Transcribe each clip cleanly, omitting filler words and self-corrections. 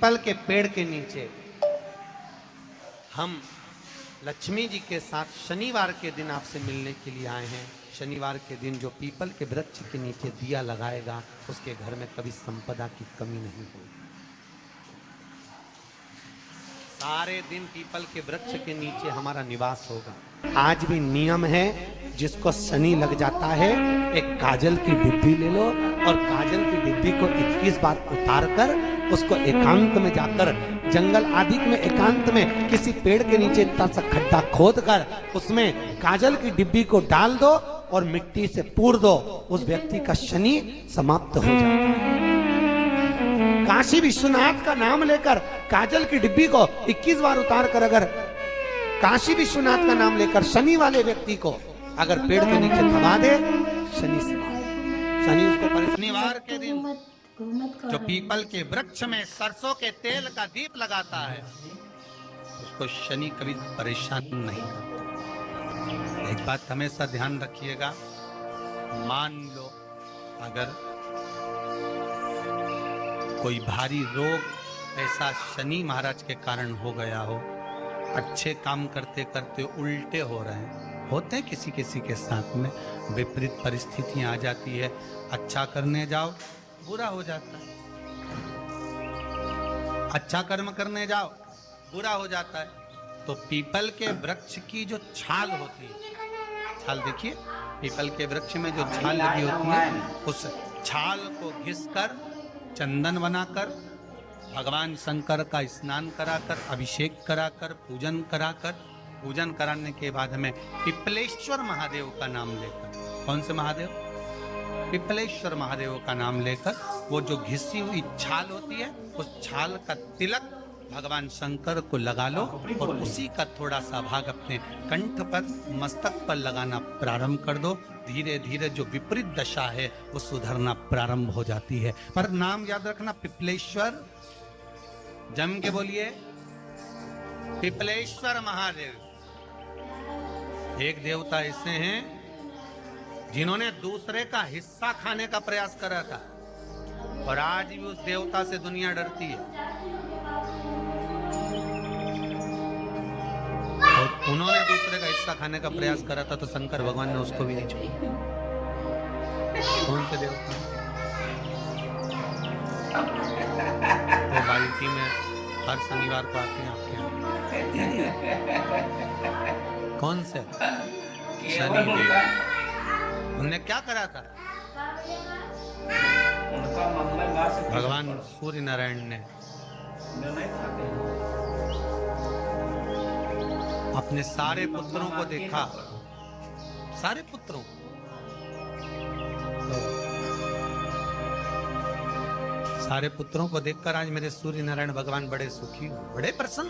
People के पेड़ के नीचे हम लक्ष्मी जी के साथ शनिवार के दिन आपसे मिलने के लिए आए हैं। शनिवार के दिन जो पीपल के वृक्ष के नीचे दिया लगाएगा उसके घर में कभी संपदा की कमी नहीं होगी। सारे दिन पीपल के वृक्ष के नीचे हमारा निवास होगा। आज भी नियम है, जिसको शनि लग जाता है एक काजल की डिब्बी ले लो और काजल की डिब्बी को 21 बार उतार कर उसको एकांत में जाकर जंगल आदि में एकांत में किसी पेड़ के नीचे इतना सा खड्डा खोद कर उसमें काजल की डिब्बी को डाल दो और मिट्टी से पूर दो, उस व्यक्ति का शनि समाप्त हो जाता है। काशी विश्वनाथ का नाम लेकर काजल की डिब्बी को 21 बार उतार कर अगर काशी विश्वनाथ का नाम लेकर शनि वाले व्यक्ति को अगर पेड़ के नीचे दबा दे, शनि उसको शनिवार के दिन जो पीपल के वृक्ष में सरसों के तेल का दीप लगाता है उसको शनि कभी परेशान नहीं करता। एक बात हमेशा ध्यान रखिएगा, मान लो अगर कोई भारी रोग ऐसा शनि महाराज के कारण हो गया हो, अच्छे काम करते करते उल्टे हो रहे हैं, होते हैं किसी किसी के साथ में, विपरीत परिस्थितियां आ जाती है, अच्छा करने जाओ बुरा हो जाता है, अच्छा कर्म करने जाओ बुरा हो जाता है। तो पीपल के वृक्ष की जो छाल होती है, छाल देखिए, पीपल के वृक्ष में जो छाल लगी होती है, उस छाल को घिसकर चंदन बनाकर भगवान शंकर का स्नान कराकर अभिषेक कराकर पूजन कराने के बाद हमें पिपलेश्वर महादेव का नाम लेकर, कौन से महादेव? पिपलेश्वर महादेव का नाम लेकर वो जो घिसी हुई छाल होती है उस छाल का तिलक भगवान शंकर को लगा लो और उसी का थोड़ा सा भाग अपने कंठ पर मस्तक पर लगाना प्रारंभ कर दो। धीरे धीरे जो विपरीत दशा है वो सुधरना प्रारंभ हो जाती है। पर नाम याद रखना, पिपलेश्वर, जम के बोलिए पिपलेश्वर महादेव। एक देवता ऐसे हैं जिन्होंने दूसरे का हिस्सा खाने का प्रयास करा था और आज भी उस देवता से दुनिया डरती है। और उन्होंने दूसरे का हिस्सा खाने का प्रयास करा था तो शंकर भगवान ने उसको भी नहीं छोड़ा। कौन से देवता? वो बाल्टी में हर शनिवार को आते हैं आपके यहाँ। कौन से? शनिदेव। उनने क्या करा था? भगवान सूर्य नारायण ने अपने सारे पुत्रों को देखा, सारे पुत्रों, सारे पुत्रों को देखकर आज मेरे सूर्य नारायण भगवान बड़े सुखी, बड़े प्रसन्न।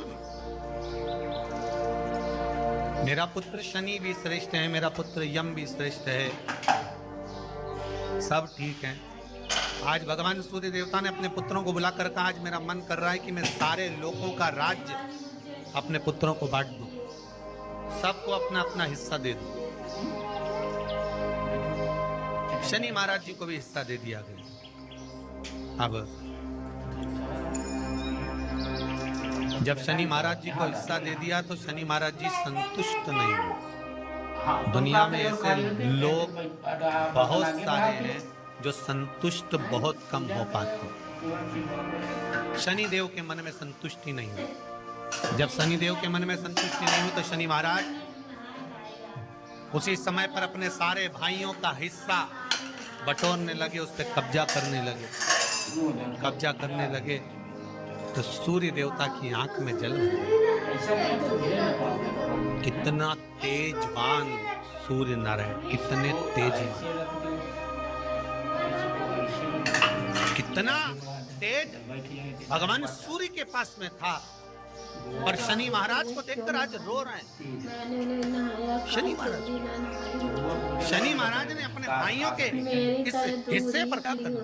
मेरा पुत्र शनि भी श्रेष्ठ है, मेरा पुत्र यम भी श्रेष्ठ है, सब ठीक है। आज भगवान सूर्य देवता ने अपने पुत्रों को बुलाकर कहा, आज मेरा मन कर रहा है कि मैं सारे लोगों का राज्य अपने पुत्रों को बांट दूं, सबको अपना अपना हिस्सा दे दूं। शनि महाराज जी को भी हिस्सा दे दिया गया। अब जब शनि महाराज जी को हिस्सा दे दिया तो शनि महाराज जी संतुष्ट नहीं हुए। दुनिया में ऐसे लोग बहुत सारे हैं जो संतुष्ट बहुत कम हो पाते। शनि देव के मन में संतुष्टि नहीं हुई। जब शनि देव के मन में संतुष्टि नहीं हुई तो शनि महाराज उसी समय पर अपने सारे भाइयों का हिस्सा बटोरने लगे, उस पर कब्जा करने लगे। कब्जा करने लगे तो सूर्य देवता की आंख में जल हो गया। कितना तेजवान सूर्य नारायण, कितने तेजवान, कितना तेज भगवान सूर्य के पास में था। और शनि महाराज को देखकर आज रो रहे हैं। शनि महाराज ने अपने भाइयों के इस हिस्से पर क्या करना?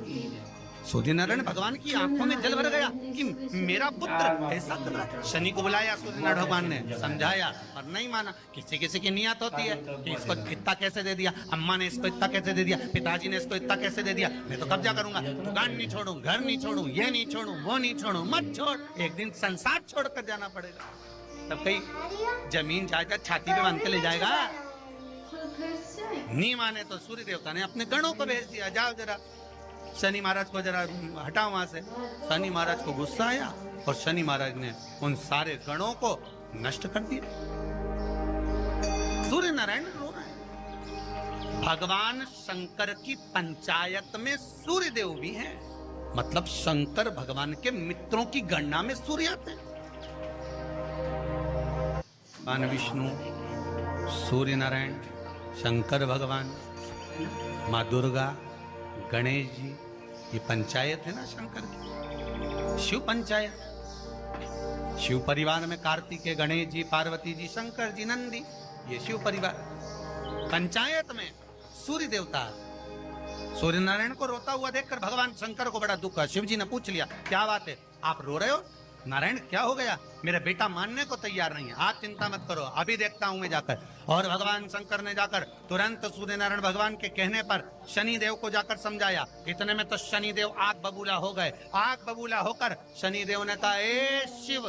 सूर्य नारायण भगवान की आंखों में जल भर गया कि मेरा पुत्र ऐसा कर रहा है। शनि को बुलाया सूर्य नारायण भगवान ने, समझाया और नहीं माना। किसी किसी की नियत होती है कि इसको इतना कैसे दे दिया, अम्मा ने इसको इतना कैसे दे दिया, पिताजी ने इसको इतना कैसे दे दिया, मैं तो कब्जा करूंगा, दुकान नहीं छोड़ू, घर नहीं छोड़ू, ये नहीं छोड़ू, वो नहीं छोड़ू। मत छोड़, एक दिन संसार छोड़कर जाना पड़ेगा। तब कहीं जमीन जायदाद छाती पे बांध के ले जाएगा। नहीं माने तो सूर्य देवता ने अपने गणों को भेज दिया, जाओ जरा शनि महाराज को जरा हटाओ वहां से। शनि महाराज को गुस्सा आया और शनि महाराज ने उन सारे गणों को नष्ट कर दिया। सूर्य नारायण रो रहे हैं। भगवान शंकर की पंचायत में सूर्य देव भी हैं, मतलब शंकर भगवान के मित्रों की गणना में सूर्य आते हैं। भगवान विष्णु, सूर्य नारायण, शंकर भगवान, माँ दुर्गा, गणेश जी, ये पंचायत है ना शंकर की, शिव पंचायत। शिव परिवार में कार्तिकेय, गणेश जी, पार्वती जी, शंकर जी, नंदी, ये शिव परिवार। पंचायत में सूर्य देवता। सूर्य नारायण को रोता हुआ देखकर भगवान शंकर को बड़ा दुख हुआ। शिव जी ने पूछ लिया, क्या बात है, आप रो रहे हो? नारायण क्या हो गया? मेरा बेटा मानने को तैयार नहीं है। आप चिंता मत करो, अभी देखता हूं मैं जाकर। और भगवान शंकर ने जाकर तुरंत सूर्य नारायण भगवान के कहने पर शनि देव को जाकर समझाया। इतने में तो शनि देव आग बबूला हो गए। आग बबूला होकर शनि देव ने कहा, ए शिव,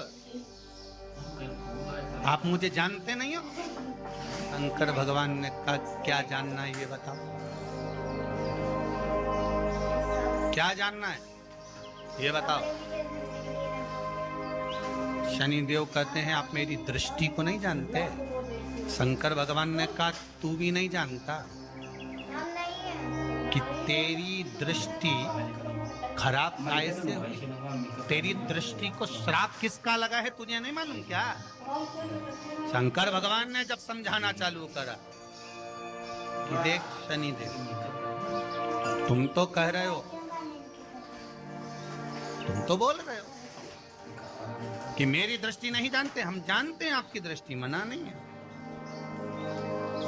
आप मुझे जानते नहीं हो? शंकर भगवान ने कहा, क्या जानना है ये बताओ, क्या जानना है ये बताओ। शनि देव कहते हैं, आप मेरी दृष्टि को नहीं जानते। शंकर भगवान ने कहा, तू भी नहीं जानता कि तेरी दृष्टि खराब कैसे हुई। तेरी दृष्टि को श्राप किसका लगा है तुझे नहीं मालूम क्या? शंकर भगवान ने जब समझाना चालू करा कि देख शनि देव, तुम तो कह रहे हो, तुम तो बोल रहे हो कि मेरी दृष्टि नहीं जानते। हम जानते हैं आपकी दृष्टि, मना नहीं है,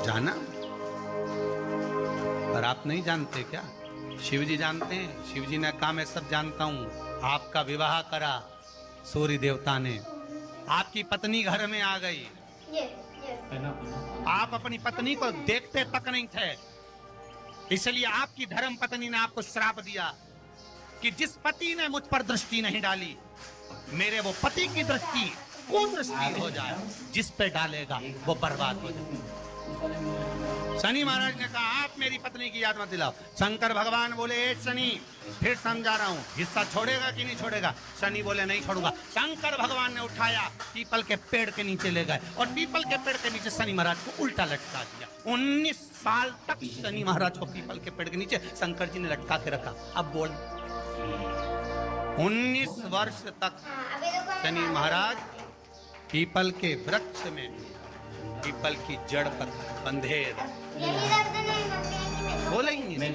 जाना, पर आप नहीं जानते क्या? शिव जी जानते हैं। शिव जी ने कहा, मैं सब जानता हूं। आपका विवाह करा सूर्य देवता ने, आपकी पत्नी घर में आ गई, आप अपनी पत्नी को देखते तक नहीं थे, इसलिए आपकी धर्म पत्नी ने आपको श्राप दिया कि जिस पति ने मुझ पर दृष्टि नहीं डाली, मेरे वो पति की दृष्टि कौन दृष्टि हो जाए, जिस पे डालेगा वो बर्बाद हो जाए। शनि महाराज ने कहा, आप मेरी पत्नी की याद मत दिलाओ। शंकर भगवान बोले, ए शनि, फिर समझा रहा हूँ, हिस्सा छोड़ेगा कि नहीं छोड़ेगा? शनि बोले, नहीं छोड़ूंगा। शंकर भगवान ने उठाया, पीपल के पेड़ के नीचे ले गए और पीपल के पेड़ के नीचे शनि महाराज को उल्टा लटका दिया। 19 साल तक शनि महाराज को पीपल के पेड़ के नीचे शंकर जी ने लटका के रखा। अब बोल, 19 वर्ष तक शनि महाराज पीपल के वृक्ष में, पीपल की जड़ पर बंधे बोले ही नहीं,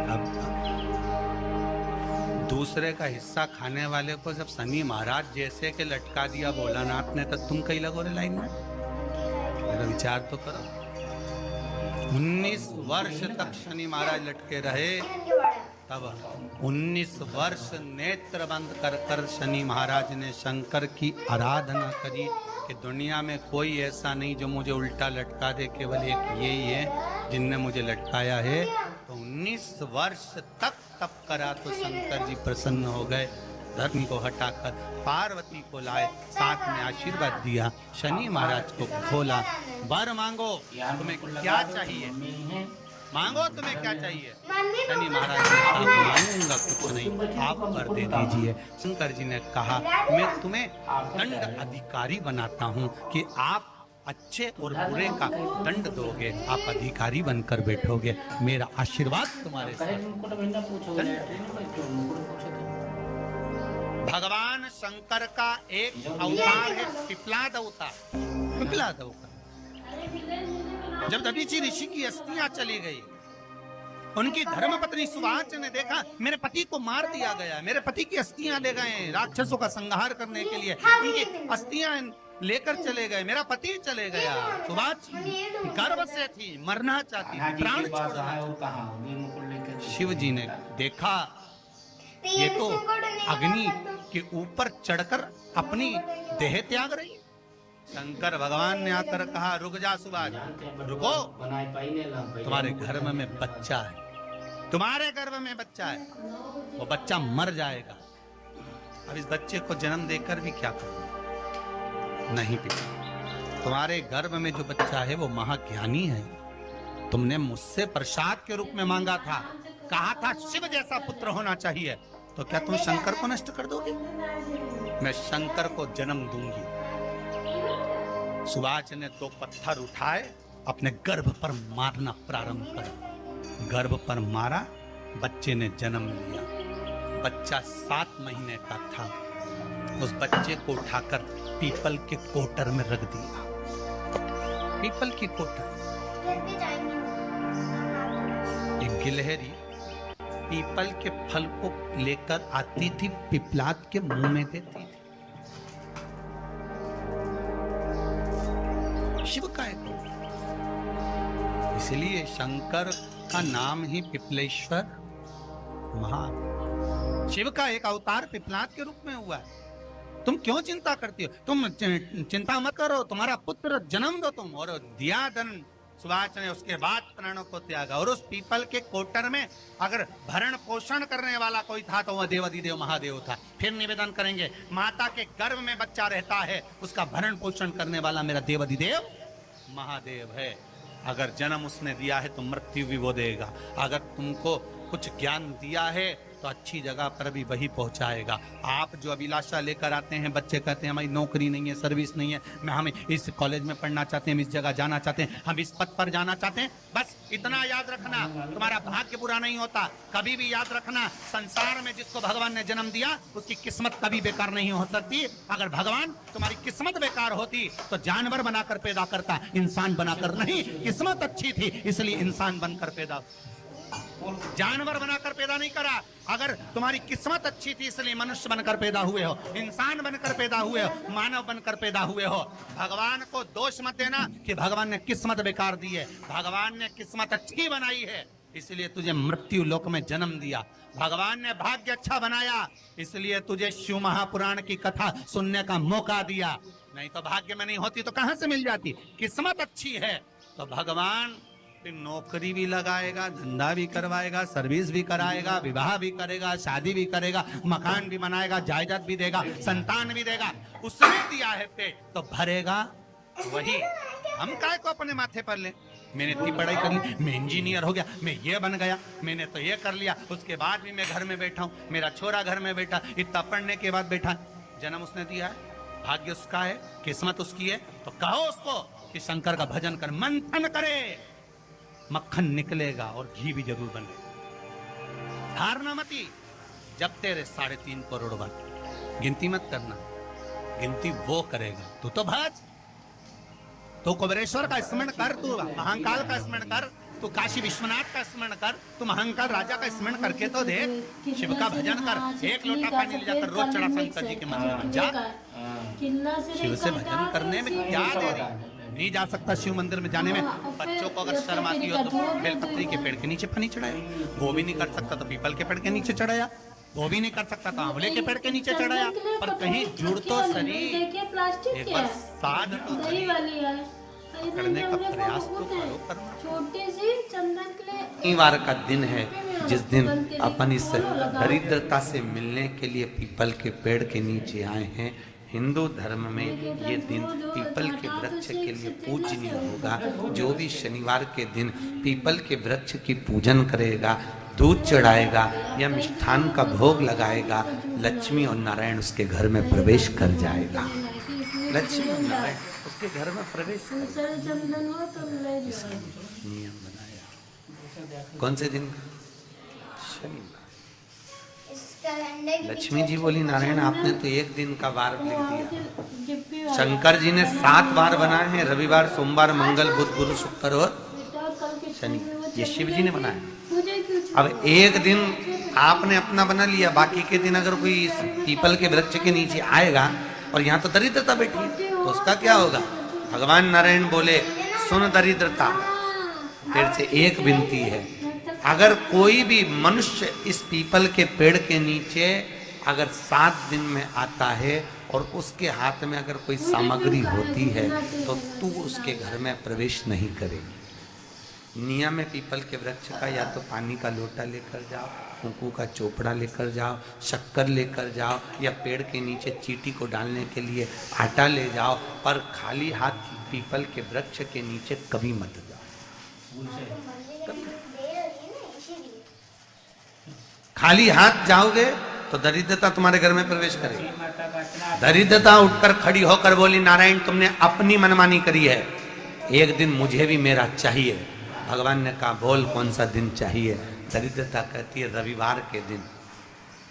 अब दूसरे का हिस्सा खाने वाले को जब शनि महाराज जैसे के लटका दिया भोलानाथ ने, तो तुम कहीं लगो रे लाइन में? मेरा विचार तो करो। 19 वर्ष तक शनि महाराज लटके रहे, तब 19 वर्ष नेत्र बंद कर कर शनि महाराज ने शंकर की आराधना करी कि दुनिया में कोई ऐसा नहीं जो मुझे उल्टा लटका दे, केवल एक यही है जिनने मुझे लटकाया है। तो 19 वर्ष तक तप करा तो शंकर जी प्रसन्न हो गए, धर्म को हटाकर पार्वती को लाए, साथ में आशीर्वाद दिया, शनि महाराज को खोला। वर मांगो, तुम्हें क्या चाहिए मांगो, तुम्हें क्या चाहिए? शनि महाराज ने कहा, मांगूंगा कुछ नहीं, आप कर दे दीजिए। शंकर जी ने कहा, मैं तुम्हें दंड अधिकारी बनाता हूँ कि आप अच्छे और बुरे का दंड दोगे, आप अधिकारी बनकर बैठोगे, मेरा आशीर्वाद तुम्हारे साथ। भगवान शंकर का एक अवतार है पिपलाद अवतार। पिपलाद अवतार, जब दधीचि ऋषि की अस्थियां चली गई, उनकी धर्मपत्नी सुवाच ने देखा मेरे पति को मार दिया गया, मेरे पति की अस्थियां ले गए राक्षसों का संहार करने के लिए, उनकी अस्थियां लेकर चले गए, मेरा पति चले गया। सुवाच गर्भ से थी, मरना चाहती थी, प्राण छोड़ना। शिव जी ने देखा ये तो अग्नि के ऊपर चढ़कर अपनी देह त्याग रही है। शंकर भगवान ने आकर कहा, रुक जा सुभाष, रुको, तुम्हारे गर्भ में बच्चा है, तुम्हारे गर्भ में बच्चा है, वो बच्चा मर जाएगा। अब इस बच्चे को जन्म देकर भी क्या करूं? नहीं पिता, तुम्हारे गर्भ में जो बच्चा है वो महाज्ञानी है। तुमने मुझसे प्रसाद के रूप में मांगा था, कहा था शिव जैसा पुत्र होना चाहिए, तो क्या तुम शंकर को नष्ट कर दोगे? मैं शंकर को जन्म दूंगी। सुभाष ने 2 पत्थर उठाए, अपने गर्भ पर मारना प्रारंभ कर। गर्भ पर मारा, बच्चे ने जन्म लिया। बच्चा 7 महीने का था। उस बच्चे को उठाकर पीपल के कोटर में रख दिया। पीपल की कोटर। एक गिलहरी पीपल के फल को लेकर आती थी, पिपलाद के मुंह में देती थी। शिव का एक इसलिए शंकर का नाम ही पिपलेश्वर महान। शिव का एक अवतार पिपलाद के रूप में हुआ है। तुम क्यों चिंता करती हो? तुम चिंता मत करो, तुम्हारा पुत्र जन्म दो तुम। और दिया धन सुभाष ने, उसके बाद प्राणों को त्यागा। और उस पीपल के कोटर में अगर भरण पोषण करने वाला कोई था तो वह देवाधिदेव महादेव था। फिर निवेदन करेंगे, माता के गर्भ में बच्चा रहता है, उसका भरण पोषण करने वाला मेरा देवाधिदेव महादेव है। अगर जन्म उसने दिया है तो मृत्यु भी वो देगा। अगर तुमको कुछ ज्ञान दिया है तो अच्छी जगह पर भी वही पहुंचाएगा। आप जो अभिलाषा लेकर आते हैं, बच्चे कहते हैं हमारी नौकरी नहीं है, सर्विस नहीं है, हम इस कॉलेज में पढ़ना चाहते हैं, हम इस जगह जाना चाहते हैं, हम इस पद पर जाना चाहते हैं, बस इतना याद रखना, तुम्हारा भाग्य बुरा नहीं होता। कभी भी याद रखना, संसार में जिसको भगवान ने जन्म दिया उसकी किस्मत कभी बेकार नहीं हो सकती। अगर भगवान तुम्हारी किस्मत बेकार होती तो जानवर बनाकर पैदा करता, इंसान बनाकर नहीं। किस्मत अच्छी थी इसलिए इंसान बनकर पैदा, जानवर बनाकर पैदा नहीं करा। अगर तुम्हारी किस्मत अच्छी थी इसलिए मनुष्य बनकर पैदा हुए हो, इंसान बनकर पैदा हुए हो, मानव बनकर पैदा हुए हो। भगवान को दोष मत देना कि भगवान ने किस्मत बेकार दी है। भगवान ने किस्मत अच्छी बनाई है इसलिए तुझे मृत्यु लोक में जन्म दिया। भगवान ने भाग्य अच्छा बनाया इसलिए तुझे शिव महापुराण की कथा सुनने का मौका दिया। नहीं तो भाग्य में नहीं होती तो कहां से मिल जाती? किस्मत अच्छी है तो भगवान फिर नौकरी भी लगाएगा, धंधा भी करवाएगा, सर्विस भी कराएगा, विवाह भी करेगा, शादी भी करेगा, मकान भी बनाएगा, जायदाद भी देगा, संतान भी देगा। उसने दिया है पेट तो भरेगा वही। हम काय को अपने माथे पर ले? मैंने इतनी पढ़ाई कर ली, मैं इंजीनियर हो गया, मैं ये बन गया, मैंने तो ये कर लिया, उसके बाद भी मैं घर में बैठा हूँ, मेरा छोरा घर में बैठा, इतना पढ़ने के बाद बैठा। जन्म उसने दिया है, भाग्य उसका है, किस्मत उसकी है, तो कहो उसको कि शंकर का भजन कर, मंथन करे, मक्खन निकलेगा और घी भी जरूर बनेगा। धारणा मती, जब तेरे 3.5 करोड़ बात, गिनती मत करना, गिनती वो करेगा। तू तो भज, तू कुबेरेश्वर का स्मरण कर, तू महाकाल का स्मरण कर, तू काशी विश्वनाथ का स्मरण कर, तू महाकाल राजा का स्मरण करके तो देख, शिव का भजन कर। 1 लोटा पानी ले जाकर रोज चढ़ा शंकर जी के मंदिर में जा। शिव से भजन करने में क्या देरी? नहीं जा सकता शिव मंदिर में जाने में। बच्चों को अगर शर्म आती हो तो बेलपत्री के पेड़ के नीचे पानी चढ़ाया, वो भी नहीं कर सकता तो पीपल के पेड़ के नीचे चढ़ाया, वो भी नहीं कर सकता तो आंवले के पेड़ के नीचे चढ़ाया। पर कहीं जुड़ तो शरीर, एक बार साध तो करने का प्रयास तो करो करना। छोटे से चंदन के लिए शनिवार का दिन है जिस दिन अपन इस दरिद्रता से मिलने के लिए पीपल के पेड़ के नीचे आए हैं। हिंदू धर्म में ये दिन पीपल के वृक्ष के लिए पूजनीय होगा। जो भी शनिवार के दिन पीपल के वृक्ष की पूजन करेगा, दूध चढ़ाएगा या मिष्ठान का भोग लगाएगा, लक्ष्मी और नारायण उसके घर में प्रवेश कर जाएगा। लक्ष्मी और नारायण उसके घर में प्रवेश नियम बनाया। कौन से दिन? शनिवार। लक्ष्मी जी बोली, नारायण आपने तो एक दिन का वार लिख दिया। शंकर जी ने 7 वार बनाए हैं, रविवार, सोमवार, मंगल, बुध, गुरु, शुक्र और शनि। ये शिव जी ने बनाया। अब एक दिन आपने अपना बना लिया, बाकी के दिन अगर कोई पीपल के वृक्ष के नीचे आएगा और यहाँ तो दरिद्रता बैठी है तो उसका क्या होगा? भगवान नारायण बोले, सुन दरिद्रता, तेरे से एक विनती है, अगर कोई भी मनुष्य इस पीपल के पेड़ के नीचे अगर 7 दिन में आता है और उसके हाथ में अगर कोई सामग्री होती है तो तू उसके घर में प्रवेश नहीं करेगी। नियम है पीपल के वृक्ष का, या तो पानी का लोटा लेकर जाओ, कुंकू का चोपड़ा लेकर जाओ, शक्कर लेकर जाओ, या पेड़ के नीचे चींटी को डालने के लिए आटा ले जाओ, पर खाली हाथ पीपल के वृक्ष के नीचे कभी मत जाओ। खाली हाथ जाओगे तो दरिद्रता तुम्हारे घर में प्रवेश करेगी। दरिद्रता उठकर खड़ी होकर बोली, नारायण तुमने अपनी मनमानी करी है, एक दिन मुझे भी मेरा चाहिए। भगवान ने कहा बोल कौन सा दिन चाहिए। दरिद्रता कहती है रविवार के दिन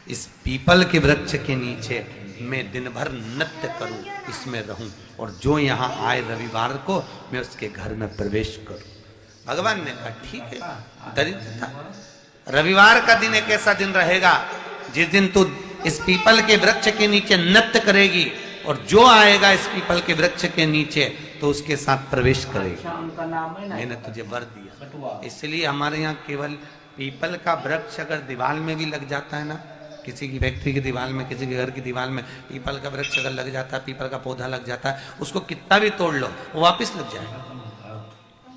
इस पीपल के वृक्ष के नीचे मैं दिन भर नृत्य करूं, इसमें रहूं, और जो यहाँ आए रविवार को मैं उसके घर में प्रवेश करूं। भगवान ने कहा ठीक है। दरिद्रता रविवार का दिन एक ऐसा दिन रहेगा जिस दिन तू इस पीपल के वृक्ष के नीचे नृत्य करेगी, और जो आएगा इस पीपल के वृक्ष के नीचे तो उसके साथ प्रवेश करेगी। मैंने तुझे वर दिया। इसलिए हमारे यहाँ केवल पीपल का वृक्ष अगर दीवार में भी लग जाता है ना, किसी की फैक्ट्री की दीवार में, किसी के घर की दीवार में पीपल का वृक्ष अगर लग जाता है, पीपल का पौधा लग जाता है, उसको कितना भी तोड़ लो वो वापिस लग जाएगा।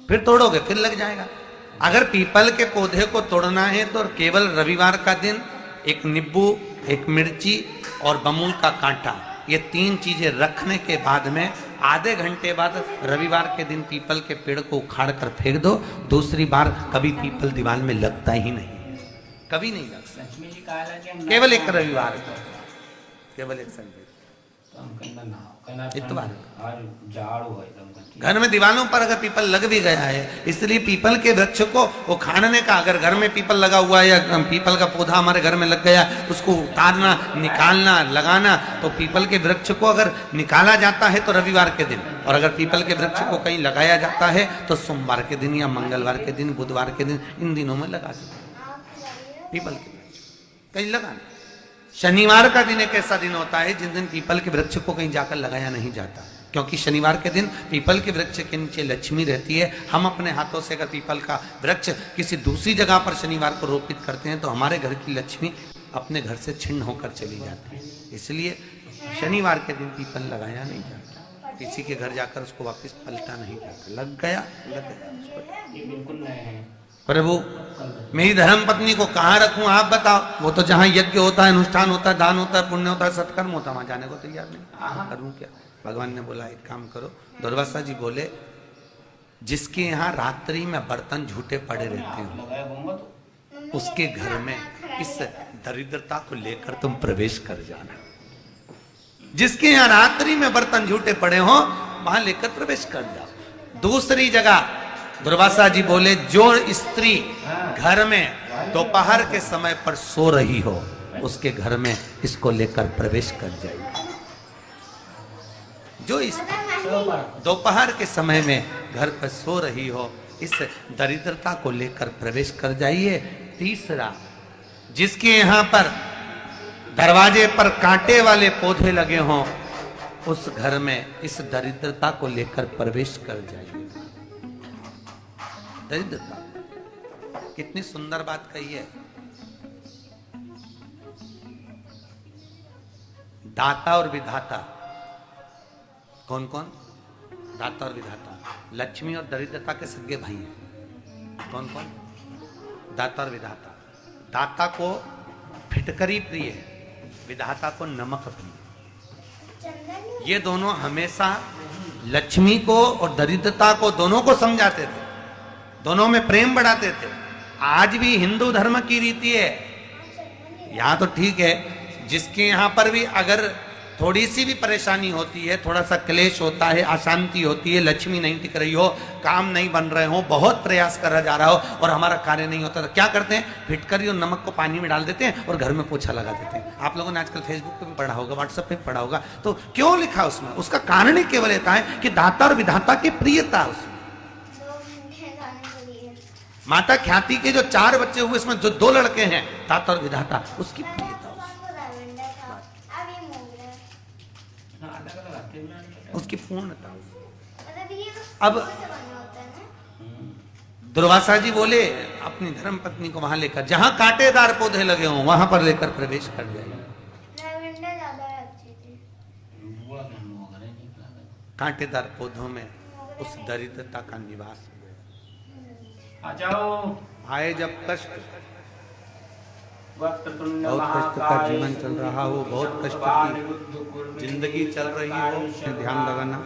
फिर तोड़ोगे फिर लग जाएगा। अगर पीपल के पौधे को तोड़ना है तो केवल रविवार का दिन एक नींबू, एक मिर्ची और बमूल का कांटा, ये 3 चीजें रखने के बाद में आधे घंटे बाद रविवार के दिन पीपल के पेड़ को उखाड़ कर फेंक दो। दूसरी बार कभी पीपल दीवार में लगता ही नहीं, कभी नहीं लगता। केवल एक रविवार को, केवल एक संडे। घर में दीवारों पर अगर पीपल लग भी गया है, इसलिए पीपल के वृक्ष को उखाड़ने का, अगर घर में पीपल लगा हुआ है या पीपल का पौधा हमारे घर में लग गया, उसको उतारना, निकालना, लगाना, तो पीपल के वृक्ष को अगर निकाला जाता है तो रविवार के दिन, और अगर पीपल के वृक्ष को कहीं लगाया जाता है तो सोमवार के दिन या मंगलवार के दिन, बुधवार के दिन, इन दिनों में लगा सकते पीपल के वृक्ष कहीं लगाना। शनिवार का दिन एक ऐसा दिन होता है जिस दिन पीपल के वृक्ष को कहीं जाकर लगाया नहीं जाता, क्योंकि शनिवार के दिन पीपल के वृक्ष के नीचे लक्ष्मी रहती है। हम अपने हाथों से अगर पीपल का वृक्ष किसी दूसरी जगह पर शनिवार को रोपित करते हैं तो हमारे घर की लक्ष्मी अपने घर से छिन्न होकर चली जाती है। इसलिए शनिवार के दिन पीपल लगाया नहीं जाता, किसी के घर जाकर उसको वापस पलटा नहीं जाता। लग गया बिल्कुल नहीं। प्रभु मेरी धर्म पत्नी को कहाँ रखूं आप बताओ। वो तो जहाँ यज्ञ होता है, अनुष्ठान होता है, दान होता है, पुण्य होता है, सत्कर्म होता है, वहां जाने को तैयार नहीं। करूं क्या? भगवान ने बोला एक काम करो। दुर्वासा जी बोले जिसके यहाँ रात्रि में बर्तन झूठे पड़े रहते हो उसके घर में इस दरिद्रता को लेकर तुम प्रवेश कर जाना। जिसके यहाँ रात्रि में बर्तन झूठे पड़े हो वहां लेकर प्रवेश कर जाओ। दूसरी जगह दुर्वासा जी बोले जो स्त्री घर में दोपहर के समय पर सो रही हो उसके घर में इसको लेकर प्रवेश कर जाइए। जो इस दोपहर के समय में घर पर सो रही हो इस दरिद्रता को लेकर प्रवेश कर जाइए। तीसरा, जिसके यहाँ पर दरवाजे पर कांटे वाले पौधे लगे हों उस घर में इस दरिद्रता को लेकर प्रवेश कर जाइए। दरिद्रता कितनी सुंदर बात कही है। दाता और विधाता कौन कौन? दाता और विधाता। लक्ष्मी और दरिद्रता के सगे भाई हैं। कौन कौन? दाता और विधाता। दाता को फिटकरी प्रिय है, विधाता को नमक प्रिय। ये दोनों हमेशा लक्ष्मी को और दरिद्रता को दोनों को समझाते थे, दोनों में प्रेम बढ़ाते थे। आज भी हिंदू धर्म की रीति है। यहाँ तो ठीक है, जिसके यहाँ पर भी अगर थोड़ी सी भी परेशानी होती है, थोड़ा सा क्लेश होता है, अशांति होती है, लक्ष्मी नहीं टिक रही हो, काम नहीं बन रहे हो, बहुत प्रयास करा जा रहा हो और हमारा कार्य नहीं होता, तो क्या करते हैं? फिटकरी और नमक को पानी में डाल देते हैं और घर में पोछा लगा देते हैं। आप लोगों ने आजकल फेसबुक पे भी पढ़ा होगा, व्हाट्सएप पे भी पढ़ा होगा। तो क्यों लिखा उसमें? उसका कारण ही केवल रहता है कि दाता और विधाता की प्रियता उसमें। माता ख्याति के जो 4 बच्चे हुए उसमें जो 2 लड़के हैं दाता और विधाता, उसकी प्रियता, उसकी पूर्णता। अब दुर्वासा जी बोले अपनी धर्म पत्नी को वहां लेकर, जहां कांटेदार पौधे लगे हों वहां पर लेकर प्रवेश कर जाएगा। लैवेंडर ज्यादा अच्छी थी। कांटेदार पौधों में उस दरिद्रता का निवास हुआ। आ जाओ। आए जब कष्ट, वक्रतुंड बहुत कष्ट का महाकाय जीवन चल रहा हो, बहुत कष्ट की जिंदगी चल रही हो, ध्यान लगाना।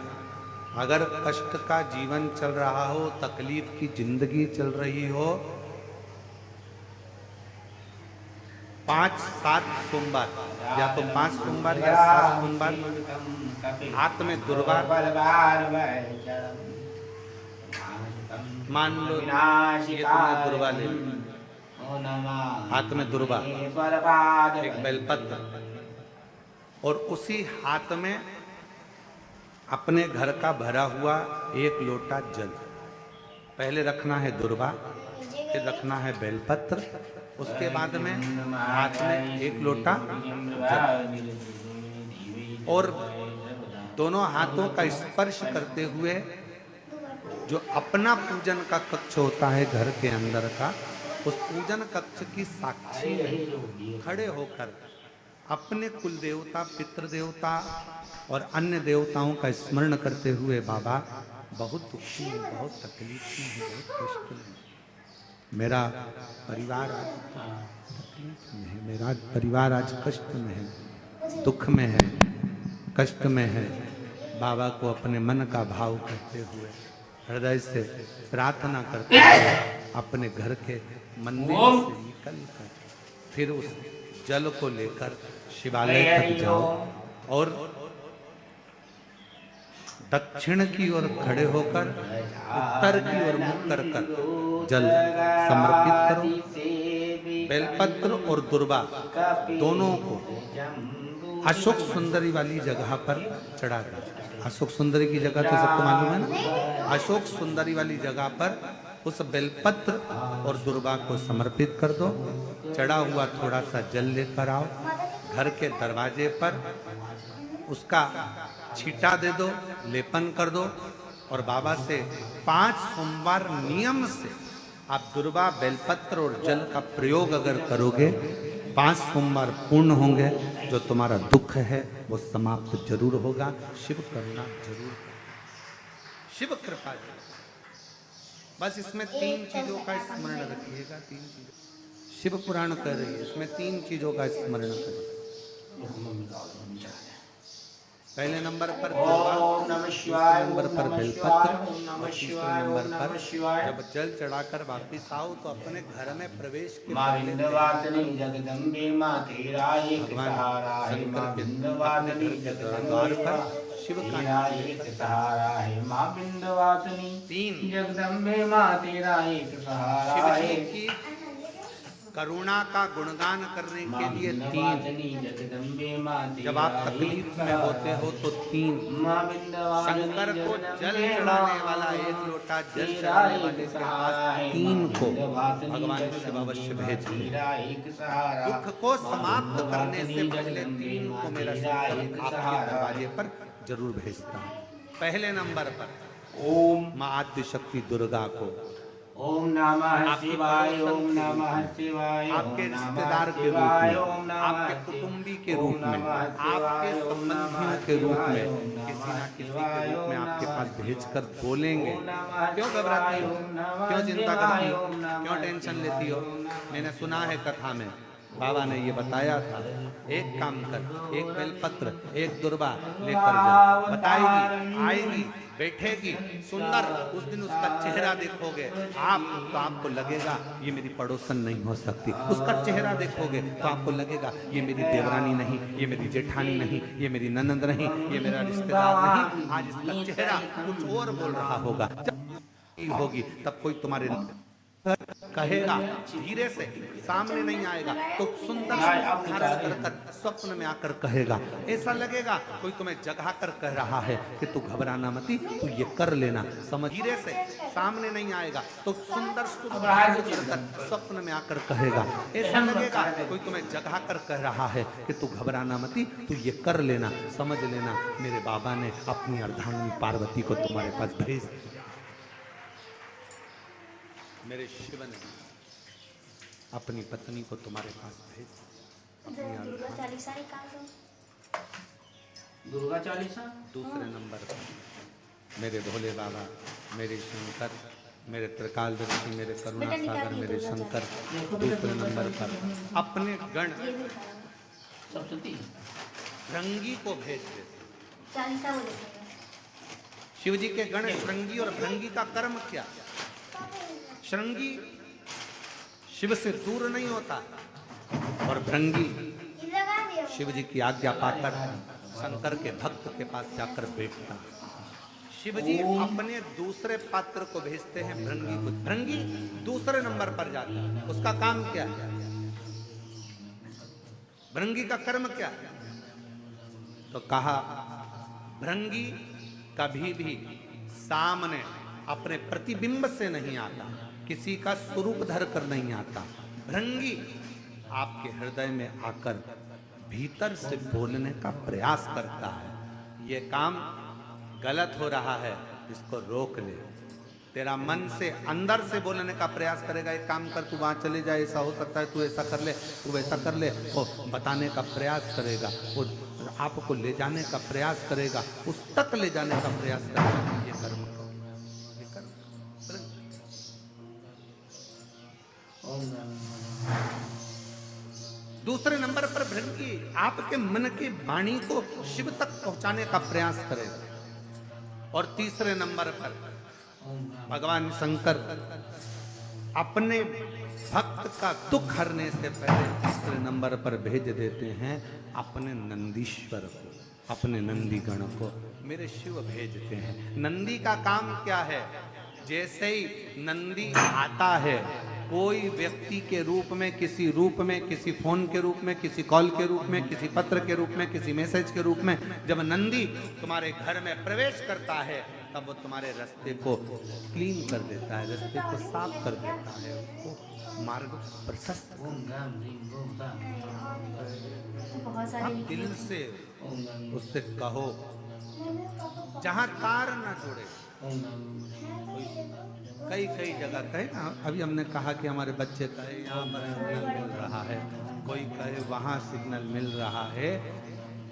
अगर कष्ट का जीवन चल रहा हो, तकलीफ की जिंदगी चल रही हो, 5-7 सोमवार, या तो 5 सोमवार या 7 सोमवार, हाथ में दुर्वा, मान लो ये तुमने दुर्वा ले ली, हाथ में दुर्वा, एक बेलपत्र, और उसी हाथ में अपने घर का भरा हुआ 1 लोटा जल। पहले रखना है दुर्वा, फिर रखना है बेलपत्र, उसके बाद में हाथ में 1 लोटा जल, और दोनों हाथों का स्पर्श करते हुए जो अपना पूजन का कक्ष होता है घर के अंदर का, उस पूजन कक्ष की साक्षी में खड़े होकर अपने कुल देवता, पितृ देवता और अन्य देवताओं का स्मरण करते हुए, बाबा बहुत दुखी हूँ, बहुत तकलीफ में हूँ, बहुत कष्ट में हूँ, मेरा परिवार आज तकलीफ में है, मेरा परिवार आज कष्ट में है, दुख में है, कष्ट में है। बाबा को अपने मन का भाव करते हुए, हृदय से प्रार्थना करते हुए अपने घर के मंदिर से निकल कर फिर उस जल को लेकर शिवालय तक जाओ और दक्षिण की ओर खड़े होकर उत्तर की ओर मुख कर कर जल समर्पित करो। बेलपत्र और दुर्वा दोनों को अशोक सुंदरी वाली जगह पर चढ़ा कर, अशोक सुंदरी की जगह तो सबको मालूम है ना, अशोक सुंदरी वाली जगह पर उस बेलपत्र और दुर्वा को समर्पित कर दो। चढ़ा हुआ थोड़ा सा जल लेकर आओ, घर के दरवाजे पर उसका छींटा दे दो, लेपन कर दो, और बाबा से 5 सोमवार नियम से आप दुर्वा, बेलपत्र और जल का प्रयोग अगर करोगे, 5 सोमवार पूर्ण होंगे, जो तुम्हारा दुख है वो समाप्त जरूर होगा। शिव करुणा जरूर, शिव कृपा जरूर। बस इसमें 3 चीजों का स्मरण रखिएगा, 3 चीजों। शिव पुराण कर रही है, इसमें 3 चीजों का स्मरण करें। पहले नंबर पर दूसरे नंबर पर बेलपत्र, और तीसरे नंबर पर जब जल चढ़ाकर वापिस आओ तो अपने घर में प्रवेश के पहले भगवान शंकर के अपने घर के द्वार पर शिव का नाम 3 जगदम्बे माँ तेरा एक सहारा है। शिव की करुणा का गुणगान करने के लिए 3, जब आप तकलीफ में होते हो तो 3, शंकर को जल चढ़ाने वाला 1 लोटा जल चढ़ाने वाले के पास 3 को भगवान शिव अवश्य भेजिए। दुख को समाप्त करने से पहले 3 को मेरा शंकर आपके दरवाजे पर जरूर भेजता हूँ। पहले नंबर पर ओम माँ आद्य शक्ति दुर्गा को, ओम नमः शिवाय, ओम नमः शिवाय, आपके रिश्तेदार के रूप में, आपके कुटुंबी के रूप में, आपके संबंधियों के रूप में, किसी न किसी के रूप में आपके पास भेजकर बोलेंगे। क्यों घबराती हो, क्यों चिंता करती हो, क्यों टेंशन लेती हो? मैंने सुना है कथा में, बाबा ने ये बताया था, एक काम कर, 1 बेलपत्र, 1 दुर्वा लेकर जा, बताएगी, आएगी, बैठेगी, सुंदर, उस दिन उसका चेहरा देखोगे आप तो आपको लगेगा ये मेरी पड़ोसन नहीं हो सकती। उसका चेहरा देखोगे तो आपको लगेगा ये मेरी देवरानी नहीं, ये मेरी जेठानी नहीं, ये मेरी ननंद नहीं, ये मेरा रिश्तेदार नहीं। आज इसका चेहरा कुछ और बोल रहा होगा। जब होगी तब कोई तुम्हारे कहेगा, धीरे से, सामने नहीं आएगा तो सुंदर धारण कर स्वप्न में आकर कहेगा। ऐसा लगेगा कोई तुम्हें जगा कर कह रहा है कि तू घबराना मती, तू ये कर लेना, समझ। धीरे से, सामने नहीं आएगा तो सुंदर स्वप्न में आकर कहेगा। ऐसा लगेगा कोई तुम्हें जगा कर कह रहा है कि तू घबराना मती, तू ये कर लेना, समझ लेना मेरे बाबा ने अपनी अर्धांगिनी पार्वती को तुम्हारे पास भेज दिया, मेरे शिव ने। अपनी पत्नी को तुम्हारे पास भेज। दुर्गा चालीसा निकाल दो। दुर्गा चालीसा दूसरे नंबर पर मेरे भोले बाबा, मेरे शंकर, मेरे त्रिकालदर्शी, मेरे करुणा सागर, मेरे शंकर। दूसरे नंबर पर अपने गण सप्तती भृंगी को भेज देते। चालीसा बोले शिव जी के गण श्रृंगी और भृंगी का कर्म क्या? श्रृंगी शिव से दूर नहीं होता और भृंगी शिव जी की आज्ञा पाकर शंकर के भक्त के पास जाकर बैठता। शिव जी अपने दूसरे पात्र को भेजते हैं भृंगी को। भृंगी दूसरे नंबर पर जाता है। उसका काम क्या है? भृंगी का कर्म क्या है? तो कहा भृंगी कभी भी सामने अपने प्रतिबिंब से नहीं आता, किसी का स्वरूप धर कर नहीं आता। भृंगी आपके हृदय में आकर भीतर से बोलने का प्रयास करता है। ये काम गलत हो रहा है, इसको रोक ले। तेरा मन से अंदर से बोलने का प्रयास करेगा, एक काम कर, तू वहां चले जा, ऐसा हो सकता है, तू ऐसा कर ले, तू वैसा कर ले। वो बताने का प्रयास करेगा, वो आपको ले जाने का प्रयास करेगा, उस तक ले जाने का प्रयास करेगा। ये कर्म, ये कर्म। दूसरे नंबर पर भृंगी आपके मन की वाणी को शिव तक पहुंचाने का प्रयास करेगा। और तीसरे नंबर पर भगवान शंकर अपने भक्त का दुख हरने से पहले तीसरे नंबर पर भेज देते हैं अपने नंदीश्वर को, अपने नंदी गण को। मेरे शिव भेजते हैं। नंदी का काम क्या है? जैसे ही नंदी आता है, कोई व्यक्ति के रूप में, किसी रूप में, किसी फोन के रूप में, किसी कॉल के रूप में, किसी पत्र के रूप में, किसी मैसेज के रूप में, जब नंदी तुम्हारे घर में प्रवेश करता है तब वो तुम्हारे रास्ते को क्लीन कर देता है, रास्ते को साफ कर देता है, उसको मार्ग प्रशस्त। आप दिल से उससे कहो, जहां तार न जुड़े। कई कई जगह कहे ना, अभी हमने कहा कि हमारे बच्चे कहे यहाँ पर सिग्नल मिल रहा है, कोई कहे वहां सिग्नल मिल रहा है।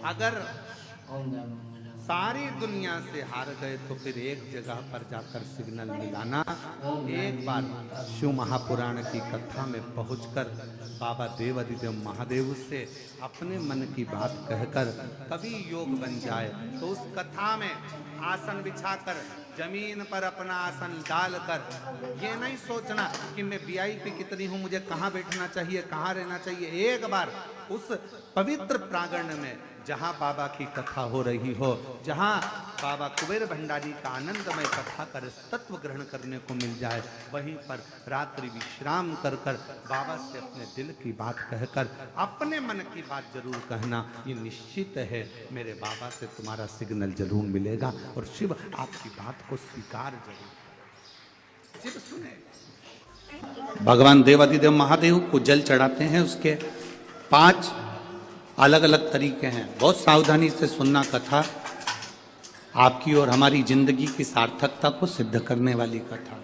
अगर सारी दुनिया से हार गए तो फिर एक जगह पर जाकर सिग्नल मिलाना। एक बार शिव महापुराण की कथा में पहुंचकर बाबा देवादिदेव महादेव से अपने मन की बात कहकर कभी योग बन जाए तो उस कथा में आसन बिछाकर जमीन पर अपना आसन डालकर ये नहीं सोचना कि मैं वीआईपी कितनी हूं, मुझे कहाँ बैठना चाहिए, कहाँ रहना चाहिए। एक बार उस पवित्र प्रांगण में जहाँ बाबा की कथा हो रही हो, जहाँ बाबा कुबेर भंडारी का आनंदमय कथा कर तत्व ग्रहण करने को मिल जाए, वहीं पर रात्रि विश्राम कर कर बाबा से अपने दिल की बात कहकर अपने मन की बात जरूर कहना। ये निश्चित है मेरे बाबा से तुम्हारा सिग्नल जरूर मिलेगा और शिव आपकी बात को स्वीकार जरूर, शिव सुने। भगवान देवादिदेव महादेव को जल चढ़ाते हैं, उसके 5 अलग अलग तरीके हैं। बहुत सावधानी से सुनना कथा, आपकी और हमारी जिंदगी की सार्थकता को सिद्ध करने वाली कथा।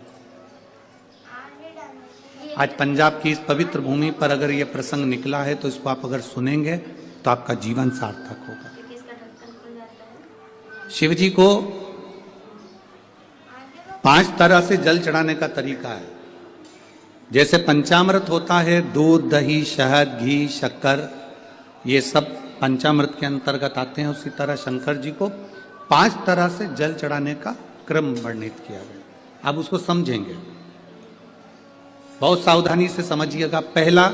आज पंजाब की इस पवित्र भूमि पर अगर ये प्रसंग निकला है तो इसको आप अगर सुनेंगे तो आपका जीवन सार्थक होगा। शिव जी को 5 तरह से जल चढ़ाने का तरीका है। जैसे पंचामृत होता है, दूध, दही, शहद, घी, शक्कर, ये सब पंचामृत के अंतर्गत आते हैं। उसी तरह शंकर जी को 5 तरह से जल चढ़ाने का क्रम वर्णित किया गया। अब उसको समझेंगे, बहुत सावधानी से समझिएगा। पहला,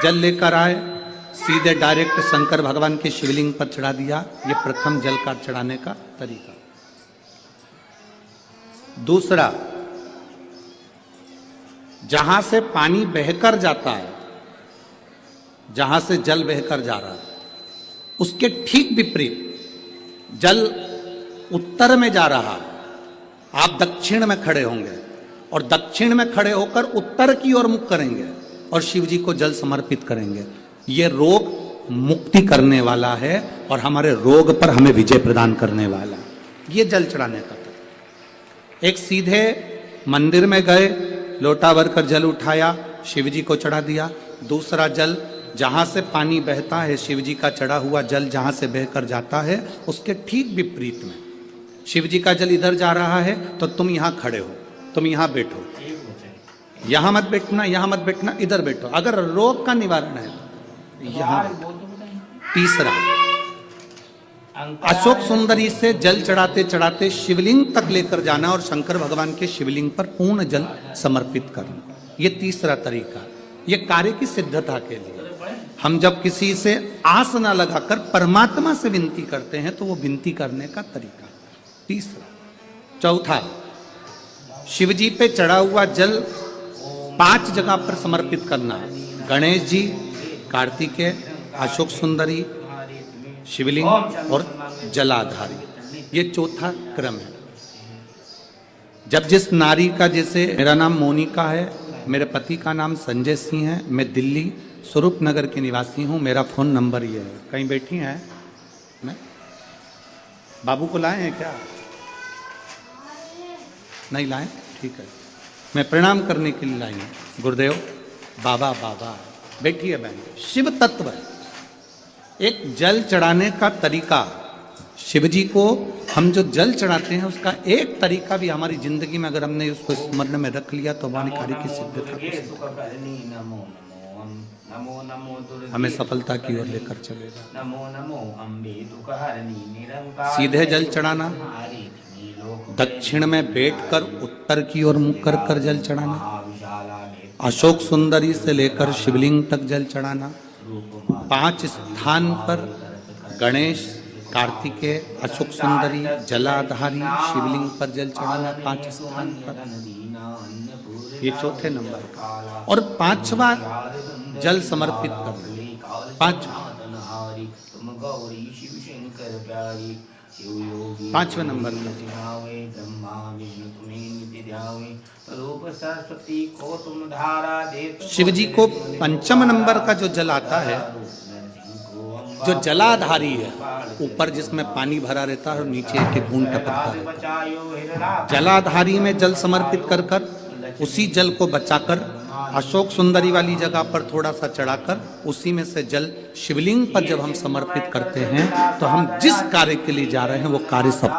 जल लेकर आए, सीधे डायरेक्ट शंकर भगवान के शिवलिंग पर चढ़ा दिया। ये प्रथम जल का चढ़ाने का तरीका। दूसरा, जहां से पानी बहकर जाता है, जहां से जल बहकर जा रहा है, उसके ठीक विपरीत जल उत्तर में जा रहा है, आप दक्षिण में खड़े होंगे और दक्षिण में खड़े होकर उत्तर की ओर मुख करेंगे और शिव जी को जल समर्पित करेंगे। ये रोग मुक्ति करने वाला है और हमारे रोग पर हमें विजय प्रदान करने वाला है। ये जल चढ़ाने का तरीका। एक सीधे मंदिर में गए, लोटा भर कर जल उठाया, शिव जी को चढ़ा दिया। दूसरा जल जहां से पानी बहता है, शिव जी का चढ़ा हुआ जल जहां से बहकर जाता है, उसके ठीक विपरीत में शिव जी का जल इधर जा रहा है तो तुम यहां खड़े हो, तुम यहां बैठो, यहां मत बैठना, यहां मत बैठना, इधर बैठो। अगर रोग का निवारण है यहां। तीसरा, अशोक सुंदरी से जल चढ़ाते चढ़ाते शिवलिंग तक लेकर जाना और शंकर भगवान के शिवलिंग पर पूर्ण जल समर्पित करना। ये तीसरा तरीका, ये कार्य की सिद्धता के लिए। हम जब किसी से आस न लगाकर परमात्मा से विनती करते हैं तो वो विनती करने का तरीका। तीसरा। चौथा, शिव जी पे चढ़ा हुआ जल 5 जगह पर समर्पित करना। गणेश जी, कार्तिकेय, अशोक सुंदरी, शिवलिंग और जलाधारी। ये चौथा क्रम है। जब जिस नारी का, जैसे मेरा नाम मोनिका है, मेरे पति का नाम संजय सिंह है, मैं दिल्ली स्वरूप नगर के निवासी हूँ, मेरा फ़ोन नंबर ये है। कहीं बैठी हैं? मैं बाबू को लाए हैं क्या? नहीं लाए? ठीक है, मैं प्रणाम करने के लिए लाई हूँ। गुरुदेव, बाबा बाबा बैठिए बहन। शिव तत्व है। एक जल चढ़ाने का तरीका, शिव जी को हम जो जल चढ़ाते हैं उसका एक तरीका भी हमारी जिंदगी में अगर हमने उसको स्मरण में रख लिया तो हमारी कार्य की सिद्धता हमें सफलता की ओर लेकर चलेगा। सीधे जल चढ़ाना, दक्षिण में बैठकर उत्तर की ओर मुख कर कर जल चढ़ाना, अशोक सुंदरी से लेकर शिवलिंग तक जल चढ़ाना, 5 स्थान पर गणेश, कार्तिकेय, अशोक सुंदरी, जलाधारी, शिवलिंग पर जल चढ़ाना 5 स्थान पर। ये चौथे नंबर का। और 5वां जल समर्पित करना। 5वें नंबर का शिव जी को 5वें नंबर का जो जल आता है, जो जलाधारी है, ऊपर जिसमें पानी भरा रहता है और नीचे एक बूंद टपकता है। जलाधारी में जल समर्पित कर कर उसी जल को बचाकर अशोक सुंदरी वाली जगह पर थोड़ा सा चढ़ाकर उसी में से जल शिवलिंग पर जब हम समर्पित करते हैं तो हम जिस कार्य के लिए जा रहे हैं वो कार्य सब